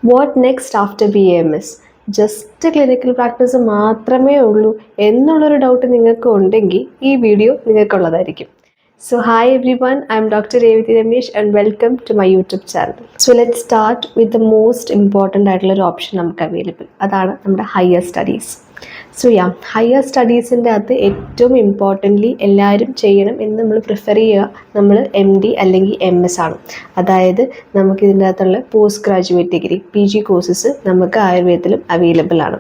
What next after BAMS? Just clinical practice മാത്രമേ ഉള്ളൂ എന്നുള്ളൊരു ഡൗട്ട് നിങ്ങൾക്ക് ഉണ്ടെങ്കിൽ ഈ video നിങ്ങൾക്കുള്ളതായിരിക്കും. So hi everyone, I'm Dr. Revati Ramesh and welcome to my YouTube channel. So let's start with the most important ആയിട്ടുള്ള ഒരു option നമുക്ക് available. അതാണ് നമ്മുടെ ഹയർ സ്റ്റഡീസ്. സോ ഹയർ സ്റ്റഡീസിൻ്റെ അകത്ത് ഏറ്റവും ഇമ്പോർട്ടൻ്റ്ലി എല്ലാവരും ചെയ്യണം എന്ന് നമ്മൾ പ്രിഫർ ചെയ്യുക നമ്മൾ MD അല്ലെങ്കിൽ MS ആണ്. അതായത് നമുക്ക് ഇതിൻ്റെ അകത്തുള്ള post graduate degree PG courses നമുക്ക് ആയുർവേദത്തിലും അവൈലബിൾ ആണ്.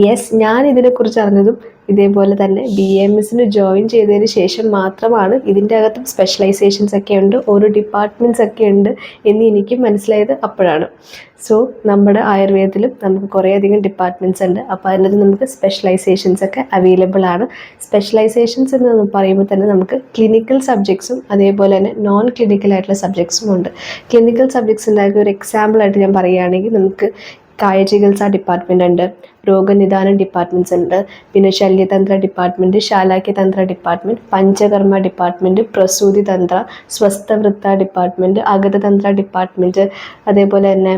യെസ്, ഞാൻ ഇതിനെക്കുറിച്ച് അറിഞ്ഞതും ഇതേപോലെ തന്നെ BAMSന് ജോയിൻ ചെയ്തതിന് ശേഷം മാത്രമാണ് ഇതിൻ്റെ അകത്തും സ്പെഷ്യലൈസേഷൻസ് ഒക്കെ ഉണ്ട്, ഓരോ ഡിപ്പാർട്ട്മെൻറ്റ്സ് ഒക്കെ ഉണ്ട് എന്ന് എനിക്ക് മനസ്സിലായത് അപ്പോഴാണ്. സോ നമ്മുടെ ആയുർവേദത്തിലും നമുക്ക് കുറേയധികം ഡിപ്പാർട്ട്മെൻറ്റ്സ് ഉണ്ട്. അപ്പോൾ അതിനകത്ത് നമുക്ക് സ്പെഷ്യലൈസേഷൻസ് ഒക്കെ അവൈലബിൾ ആണ്. സ്പെഷ്യലൈസേഷൻസ് എന്ന് പറയുമ്പോൾ തന്നെ നമുക്ക് ക്ലിനിക്കൽ സബ്ജക്ട്സും അതേപോലെ തന്നെ നോൺ ക്ലിനിക്കൽ ആയിട്ടുള്ള സബ്ജക്ട്സും ഉണ്ട്. ക്ലിനിക്കൽ സബ്ജക്ട്സിൻ്റെ ഒരു എക്സാമ്പിളായിട്ട് ഞാൻ പറയുകയാണെങ്കിൽ നമുക്ക് കായചികിത്സ ഡിപ്പാർട്ട്മെൻ്റ് ഉണ്ട്, രോഗനിദാനം ഡിപ്പാർട്ട്മെൻറ്റ്സ് ഉണ്ട്, പിന്നെ ശല്യതന്ത്ര department, Shalakya Tantra department, panchakarma department, പ്രസൂതി തന്ത്ര, സ്വസ്ഥവൃത്ത ഡിപ്പാർട്ട്മെൻറ്റ്, അഗതതന്ത്ര ഡിപ്പാർട്ട്മെൻറ്റ്, അതേപോലെ തന്നെ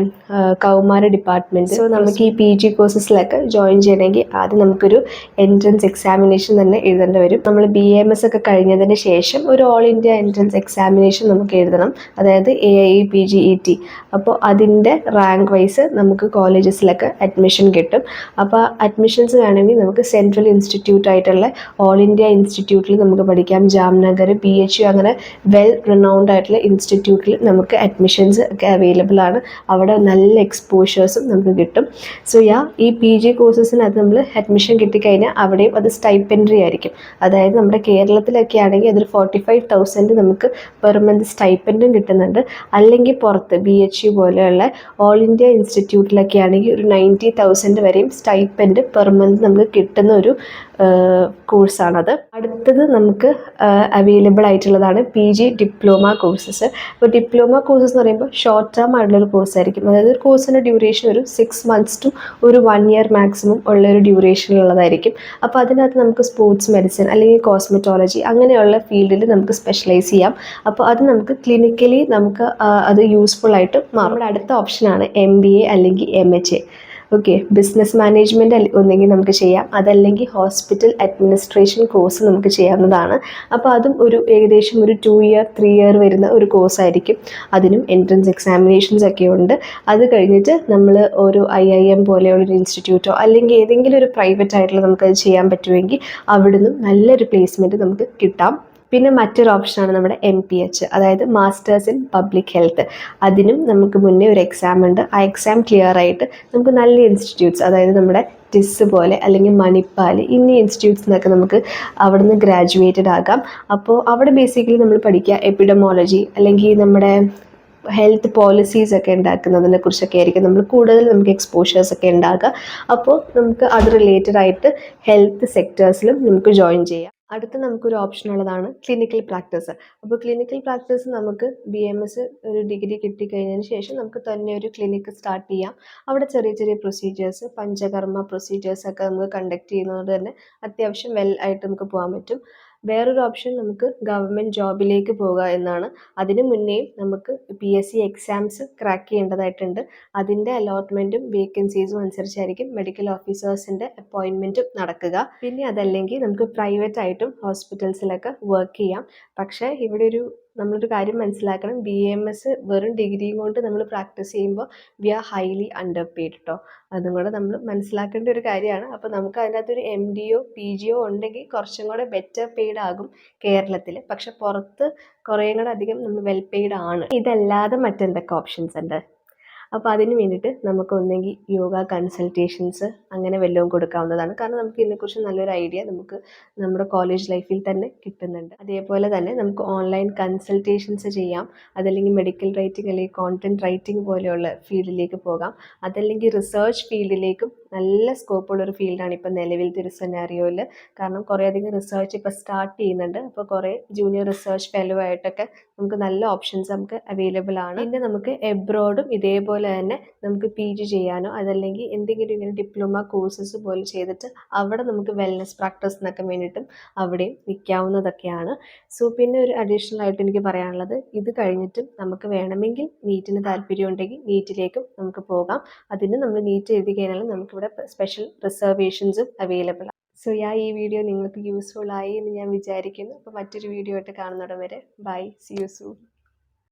കൗമാര ഡിപ്പാർട്ട്മെൻറ്റ്. സോ നമുക്ക് ഈ PG കോഴ്സസിലൊക്കെ ജോയിൻ ചെയ്യണമെങ്കിൽ ആദ്യം നമുക്കൊരു എൻട്രൻസ് എക്സാമിനേഷൻ തന്നെ എഴുതേണ്ടി വരും. നമ്മൾ BAMS ഒക്കെ കഴിഞ്ഞതിന് ശേഷം ഒരു ഓൾ ഇന്ത്യ എൻട്രൻസ് എക്സാമിനേഷൻ നമുക്ക് എഴുതണം, അതായത് AIE-PGET. അപ്പോൾ അതിൻ്റെ റാങ്ക് വൈസ് നമുക്ക് കോളേജസിലൊക്കെ അഡ്മിഷൻ കിട്ടും. അപ്പോൾ അഡ്മിഷൻസ് വേണമെങ്കിൽ നമുക്ക് സെൻട്രൽ ഇൻസ്റ്റിറ്റ്യൂട്ട് ആയിട്ടുള്ള ഓൾ ഇന്ത്യ ഇൻസ്റ്റിറ്റ്യൂട്ടിൽ നമുക്ക് പഠിക്കാം. ജാംനഗർ, BHU അങ്ങനെ വെൽ റിനൗൺഡ് ആയിട്ടുള്ള ഇൻസ്റ്റിറ്റ്യൂട്ടിൽ നമുക്ക് അഡ്മിഷൻസ് ഒക്കെ അവൈലബിൾ ആണ്. അവിടെ നല്ല എക്സ്പോഷേഴ്സും നമുക്ക് കിട്ടും. സോ ഈ PG കോഴ്സസിനകത്ത് നമ്മൾ അഡ്മിഷൻ കിട്ടിക്കഴിഞ്ഞാൽ അവിടെയും അത് സ്റ്റൈപ്പൻഡറി ആയിരിക്കും. അതായത് നമ്മുടെ കേരളത്തിലൊക്കെ ആണെങ്കിൽ അതൊരു 45,000 നമുക്ക് പെർ മന്ത് സ്റ്റൈപ്പൻഡും കിട്ടുന്നുണ്ട്. അല്ലെങ്കിൽ പുറത്ത് BHU പോലെയുള്ള ഓൾ ഇന്ത്യ ഇൻസ്റ്റിറ്റ്യൂട്ടിലൊക്കെ ആണെങ്കിൽ ഒരു 90,000 വരെയും സ്റ്റൈപ്പൻഡ് പെർ മന്ത് നമുക്ക് കിട്ടുന്ന ഒരു കോഴ്സാണത്. അടുത്തത് നമുക്ക് അവൈലബിൾ ആയിട്ടുള്ളതാണ് PG ഡിപ്ലോമ കോഴ്സസ്. അപ്പോൾ ഡിപ്ലോമ കോഴ്സസ് എന്ന് പറയുമ്പോൾ ഷോർട്ട് ടേം ആയിട്ടുള്ളൊരു കോഴ്സായിരിക്കും. അതായത് ഒരു കോഴ്സിൻ്റെ ഡ്യൂറേഷൻ ഒരു 6 months to ഒരു 1 year മാക്സിമം ഉള്ളൊരു ഡ്യൂറേഷനുള്ളതായിരിക്കും. അപ്പോൾ അതിനകത്ത് നമുക്ക് സ്പോർട്സ് മെഡിസിൻ അല്ലെങ്കിൽ കോസ്മെറ്റോളജി അങ്ങനെയുള്ള ഫീൽഡിൽ നമുക്ക് സ്പെഷ്യലൈസ് ചെയ്യാം. അപ്പോൾ അത് നമുക്ക് ക്ലിനിക്കലി നമുക്ക് അത് യൂസ്ഫുൾ ആയിട്ട് മാറും. നമ്മുടെ അടുത്ത ഓപ്ഷനാണ് MBA അല്ലെങ്കിൽ MHA. ഓക്കെ, ബിസിനസ് മാനേജ്മെൻറ്റ് ഒന്നെങ്കിൽ നമുക്ക് ചെയ്യാം, അതല്ലെങ്കിൽ ഹോസ്പിറ്റൽ അഡ്മിനിസ്ട്രേഷൻ കോഴ്സ് നമുക്ക് ചെയ്യാവുന്നതാണ്. അപ്പോൾ അതും ഒരു ഏകദേശം ഒരു 2 year 3 year വരുന്ന ഒരു കോഴ്സായിരിക്കും. അതിനും എൻട്രൻസ് എക്സാമിനേഷൻസ് ഒക്കെ ഉണ്ട്. അത് കഴിഞ്ഞിട്ട് നമ്മൾ ഒരു IIM പോലെയുള്ളൊരു ഇൻസ്റ്റിറ്റ്യൂട്ടോ അല്ലെങ്കിൽ ഏതെങ്കിലും ഒരു പ്രൈവറ്റ് ആയിട്ടുള്ള നമുക്കത് ചെയ്യാൻ പറ്റുമെങ്കിൽ അവിടുന്ന് നല്ലൊരു പ്ലേസ്മെൻറ്റ് നമുക്ക് കിട്ടാം. പിന്നെ മറ്റൊരു ഓപ്ഷനാണ് നമ്മുടെ MPH, അതായത് മാസ്റ്റേഴ്സ് ഇൻ പബ്ലിക് ഹെൽത്ത്. അതിനും നമുക്ക് മുന്നേ ഒരു എക്സാം ഉണ്ട്. ആ എക്സാം ക്ലിയർ ആയിട്ട് നമുക്ക് നല്ല ഇൻസ്റ്റിറ്റ്യൂട്ട്സ്, അതായത് നമ്മുടെ ടിസ് പോലെ അല്ലെങ്കിൽ മണിപ്പാൽ എന്നീ ഇൻസ്റ്റിറ്റ്യൂട്ട്സിൽ നിന്നൊക്കെ നമുക്ക് അവിടുന്ന് ഗ്രാജുവേറ്റഡ് ആകാം. അപ്പോൾ അവിടെ ബേസിക്കലി നമ്മൾ പഠിക്കുക എപ്പിഡമോളജി അല്ലെങ്കിൽ നമ്മുടെ ഹെൽത്ത് പോളിസീസ് ഒക്കെ ഉണ്ടാക്കുന്നതിനെ കുറിച്ചൊക്കെ ആയിരിക്കും നമ്മൾ കൂടുതൽ നമുക്ക് എക്സ്പോഷേഴ്സ് ഒക്കെ ഉണ്ടാകുക. അപ്പോൾ നമുക്ക് അത് റിലേറ്റഡ് ആയിട്ട് ഹെൽത്ത് സെക്ടേഴ്സിലും നമുക്ക് ജോയിൻ ചെയ്യാം. അടുത്ത് നമുക്കൊരു ഓപ്ഷൻ ഉള്ളതാണ് ക്ലിനിക്കൽ പ്രാക്ടീസ്. അപ്പോൾ ക്ലിനിക്കൽ പ്രാക്ടീസ് നമുക്ക് BAMS ഒരു ഡിഗ്രി കിട്ടിക്കഴിഞ്ഞതിന് ശേഷം നമുക്ക് തന്നെ ഒരു ക്ലിനിക്ക് സ്റ്റാർട്ട് ചെയ്യാം. അവിടെ ചെറിയ ചെറിയ പ്രൊസീജിയേഴ്സ്, പഞ്ചകർമ്മ പ്രൊസീജിയേഴ്സൊക്കെ നമുക്ക് കണ്ടക്ട് ചെയ്യുന്നതുകൊണ്ട് തന്നെ അത്യാവശ്യം വെൽ ആയിട്ട് നമുക്ക് പോകാൻ പറ്റും. വേറൊരു ഓപ്ഷൻ നമുക്ക് ഗവൺമെൻറ് ജോബിലേക്ക് പോകുക എന്നാണ്. അതിന് മുന്നേയും നമുക്ക് PSC എക്സാംസ് ക്രാക്ക് ചെയ്യേണ്ടതായിട്ടുണ്ട്. അതിൻ്റെ അലോട്ട്മെൻറ്റും വേക്കൻസീസും അനുസരിച്ചായിരിക്കും മെഡിക്കൽ ഓഫീസേഴ്സിൻ്റെ അപ്പോയിൻമെൻറ്റും നടക്കുക. പിന്നെ അതല്ലെങ്കിൽ നമുക്ക് പ്രൈവറ്റ് ആയിട്ടും ഹോസ്പിറ്റൽസിലൊക്കെ വർക്ക് ചെയ്യാം. പക്ഷേ ഇവിടെ നമ്മളൊരു കാര്യം മനസ്സിലാക്കണം, BAMS വെറും ഡിഗ്രിയും കൊണ്ട് നമ്മൾ പ്രാക്ടീസ് ചെയ്യുമ്പോൾ we are highly underpaid കേട്ടോ. അതും കൂടെ നമ്മൾ മനസ്സിലാക്കേണ്ട ഒരു കാര്യമാണ്. അപ്പോൾ നമുക്ക് അതിനകത്തൊരു MDയോ PGയോ ഉണ്ടെങ്കിൽ കുറച്ചും കൂടെ ബെറ്റർ പെയ്ഡ് ആകും കേരളത്തിൽ. പക്ഷെ പുറത്ത് കുറേയും കൂടെ അധികം നമ്മൾ വെൽ പെയ്ഡ് ആണ്. ഇതല്ലാതെ മറ്റെന്തൊക്കെ ഓപ്ഷൻസ് ഉണ്ട്? അപ്പോൾ അതിന് വേണ്ടിയിട്ട് നമുക്ക് ഒന്നെങ്കിൽ യോഗ കൺസൾട്ടേഷൻസ് അങ്ങനെ വല്ലതും കൊടുക്കാവുന്നതാണ്. കാരണം നമുക്ക് ഇതിനെക്കുറിച്ച് നല്ലൊരു ഐഡിയ നമുക്ക് നമ്മുടെ കോളേജ് ലൈഫിൽ തന്നെ കിട്ടുന്നുണ്ട്. അതേപോലെ തന്നെ നമുക്ക് ഓൺലൈൻ കൺസൾട്ടേഷൻസ് ചെയ്യാം. അതല്ലെങ്കിൽ മെഡിക്കൽ റൈറ്റിംഗ് അല്ലെങ്കിൽ കോണ്ടൻറ് റൈറ്റിംഗ് പോലെയുള്ള ഫീൽഡിലേക്ക് പോകാം. അതല്ലെങ്കിൽ റിസർച്ച് ഫീൽഡിലേക്കും നല്ല സ്കോപ്പുള്ളൊരു ഫീൽഡാണ് ഇപ്പോൾ നിലവിലത്തെ ഒരു സെനാരിയോയിൽ. കാരണം കുറേയധികം റിസർച്ച് ഇപ്പോൾ സ്റ്റാർട്ട് ചെയ്യുന്നുണ്ട്. അപ്പോൾ കുറേ ജൂനിയർ റിസർച്ച് ഫെലോ ആയിട്ടൊക്കെ നമുക്ക് നല്ല ഓപ്ഷൻസ് നമുക്ക് അവൈലബിൾ ആണ്. പിന്നെ നമുക്ക് എബ്രോഡും ഇതേപോലെ അതുപോലെ തന്നെ നമുക്ക് PG ചെയ്യാനോ അതല്ലെങ്കിൽ എന്തെങ്കിലും ഇങ്ങനെ ഡിപ്ലോമ കോഴ്സസ് പോലെ ചെയ്തിട്ട് അവിടെ നമുക്ക് വെൽനസ് പ്രാക്ടീസ് എന്നൊക്കെ വേണ്ടിയിട്ടും അവിടെയും നിൽക്കാവുന്നതൊക്കെയാണ്. സോ പിന്നെ ഒരു അഡീഷണൽ ആയിട്ട് എനിക്ക് പറയാനുള്ളത്, ഇത് കഴിഞ്ഞിട്ടും നമുക്ക് വേണമെങ്കിൽ നീറ്റിന് താല്പര്യം ഉണ്ടെങ്കിൽ നീറ്റിലേക്കും നമുക്ക് പോകാം. അതിന് നമ്മൾ നീറ്റ് എഴുതി കഴിഞ്ഞാൽ നമുക്കിവിടെ സ്പെഷ്യൽ റിസർവേഷൻസും അവൈലബിൾ ആണ്. സോ ഈ വീഡിയോ നിങ്ങൾക്ക് യൂസ്ഫുൾ ആയി എന്ന് ഞാൻ വിചാരിക്കുന്നു. അപ്പോൾ മറ്റൊരു വീഡിയോ ആയിട്ട് കാണുന്നിടം വരെ ബൈ, സി യു സൂൺ.